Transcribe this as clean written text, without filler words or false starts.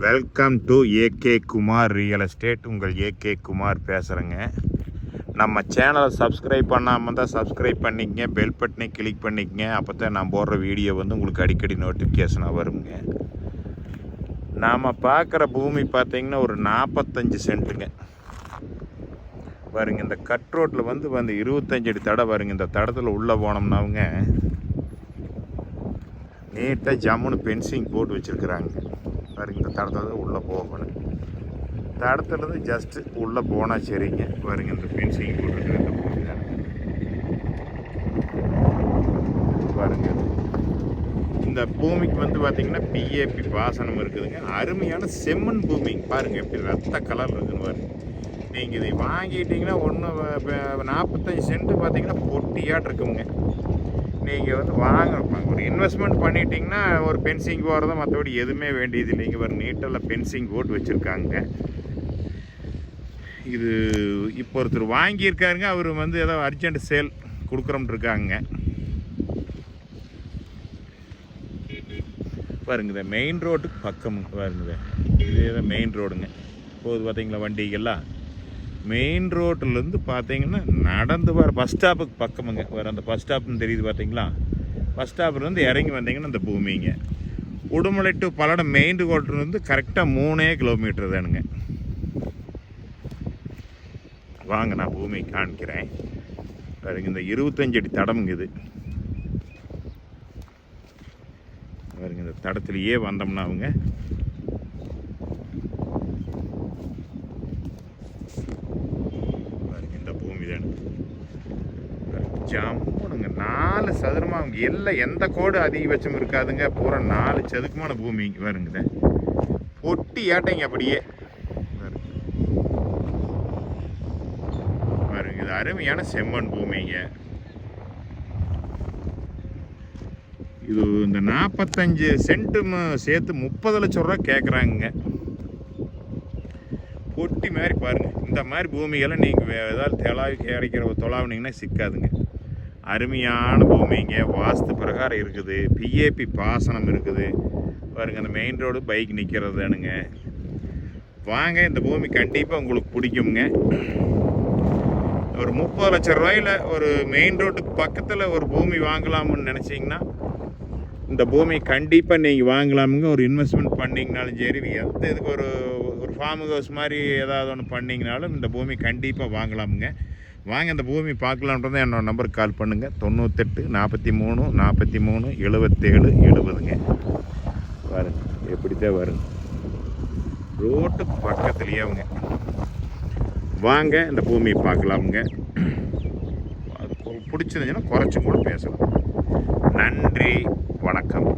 Welcome to AK Kumar real estate. உங்கள் AK Kumar பேசுகிறேங்க. நம்ம சேனலை சப்ஸ்கிரைப் பண்ணாமல் தான் சப்ஸ்கிரைப் பண்ணிக்கங்க, பெல் பட்டனை கிளிக் பண்ணிக்கங்க. அப்போ தான் நான் போடுற வீடியோ வந்து உங்களுக்கு அடிக்கடி நோட்டிஃபிகேஷனாக வருங்க. நாம் பார்க்குற பூமி பார்த்திங்கன்னா ஒரு 45 சென்ட்டுங்க. பாருங்க, இந்த கட் ரோட்டில் வந்து 25 அடி தடை வருங்க. இந்த தடத்தில் உள்ளே போனோம்னாவுங்க நீட்டாக ஜம்முன்னு பென்சிங் போட்டு வச்சுருக்குறாங்க. பாருங்க, இந்த தடத்தில் உள்ளே போகணும். தடத்துலேருந்து ஜஸ்ட்டு உள்ளே போனால் சரிங்க. பாருங்க, இந்த பென்சிங் போட்டுருக்குற இந்த பூமி தானே. பாருங்க, இந்த பூமிக்கு வந்து பார்த்திங்கன்னா பிஏபி பாசனம் இருக்குதுங்க. அருமையான செம்மண் பூமி. பாருங்கள் எப்படி ரத்த கலர் இருக்குதுன்னு பாருங்க. நீங்கள் இதை வாங்கிட்டீங்கன்னா 45 சென்ட்டு பார்த்தீங்கன்னா பொட்டியாட்டு இருக்குங்க. நீங்கள் வந்து வாங்க ஒரு இன்வெஸ்ட்மெண்ட் பண்ணிட்டீங்கன்னா ஒரு பென்சிங் போகிறத மற்றபடி எதுவுமே வேண்டியது இல்லைங்க. ஒரு நீட்டெல்லாம் பென்சிங் போட்டு வச்சுருக்காங்க. இது இப்போ ஒருத்தர் வாங்கியிருக்காருங்க. அவர் வந்து ஏதோ அர்ஜென்ட் சேல் கொடுக்குறோம்னு இருக்காங்க. பாருங்க, இந்த மெயின் ரோட்டுக்கு பக்கம் பாருங்க. இது ஏதோ மெயின் ரோடுங்க. போகுது பார்த்தீங்களா வண்டிகள்லாம். மெயின் ரோட்டிலேருந்து பார்த்தீங்கன்னா நடந்து வர பஸ் ஸ்டாப்புக்கு பக்கமுங்க. வேறு அந்த பஸ் ஸ்டாப்னு தெரியுது பார்த்தீங்களா. பஸ் ஸ்டாப்லேருந்து இறங்கி வந்தீங்கன்னா இந்த பூமிங்க. உடுமலை டு பல்லடம் மெயின் ரோட்லேருந்து கரெக்டாக 3 கிலோமீட்டர் தானுங்க. வாங்க, நான் பூமி காணிக்கிறேன். பாருங்க, இந்த 25 அடி தடமுங்க இது. பாருங்க, இந்த தடத்துலையே வந்தோம்னா அவங்க ஜம்முனுங்க 4 சதுரமாக அவங்க எல்லாம் எந்த கோடு அதிகபட்சம் இருக்காதுங்க. பூரா 4 சதுக்கமான பூமி வருங்க. பொட்டி ஏட்டைங்க அப்படியே பாருங்க. இது அருமையான செம்மண் பூமிங்க. இது இந்த 45 சென்ட்டும் சேர்த்து 30 லட்சம் ரூபா கேட்குறாங்க. பொட்டி மாதிரி பாருங்கள். இந்த மாதிரி பூமிகளை நீங்கள் ஏதாவது தொலாவினீங்கன்னா சிக்காதுங்க. அருமையான பூமிங்க. வாஸ்து பிரகாரம் இருக்குது. பிஏபி பாசனம் இருக்குது. பாருங்கள், அந்த மெயின் ரோடு பைக் நிற்கிறதுனுங்க. வாங்க, இந்த பூமி கண்டிப்பாக உங்களுக்கு பிடிக்குங்க. ஒரு 30 லட்சம் ரூபாயில் ஒரு மெயின் ரோட்டுக்கு பக்கத்தில் ஒரு பூமி வாங்கலாம்னு நினச்சிங்கன்னா இந்த பூமி கண்டிப்பாக நீங்கள் வாங்கலாமுங்க. ஒரு இன்வெஸ்ட்மெண்ட் பண்ணிங்கனாலும் சரி, எந்த இதுக்கு ஒரு ஃபார்ம் ஹவுஸ் மாதிரி ஏதாவது ஒன்று பண்ணிங்கனாலும் இந்த பூமி கண்டிப்பாக வாங்கலாமுங்க. வாங்க, இந்த பூமி பார்க்கலான்றது என்னோட நம்பருக்கு கால் பண்ணுங்கள். 98 43 43 77 70ங்க. பாருங்க எப்படித்தான் வருங்க. ரோட்டு பக்கத்துலேயே அவங்க. வாங்க, இந்த பூமியை பார்க்கலாமுங்க. அது பிடிச்சிருந்துச்சுன்னா குறைச்சி கூட பேசலாம். நன்றி, வணக்கம்.